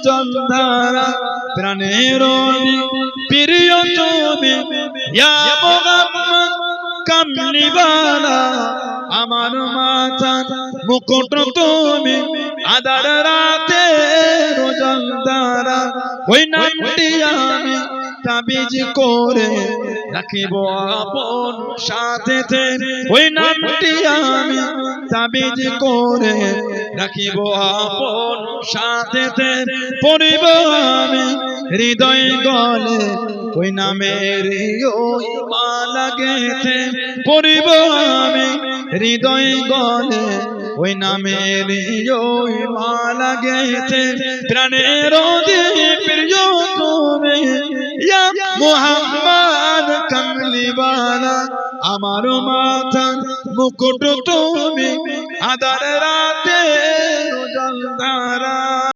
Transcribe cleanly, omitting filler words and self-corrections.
জলধারা প্রাণের প্রিয় তুমি ইয়া মুহাম্মদ কামলিওয়ালা আমার মাথার মুকুট তুমি আধার রাতে জলধারা ওই নামটি আমি তাবিজ করে রাখিব আপন সাথেতে ওই নামটি আমি তাবিজ করে রাখিব আপন সাথেতে পড়িব আমি হৃদয় গলে ওই নামের ওই মালা গেথে পড়িব আমি হৃদয় গলে ওই নামের ওই মালা গেথে প্রাণের প্রিয় তুমি ইয়া মুহাম্মদ কামলিওয়ালা আমার মাথার মুকুট তুমি আধার রাতে জলধারা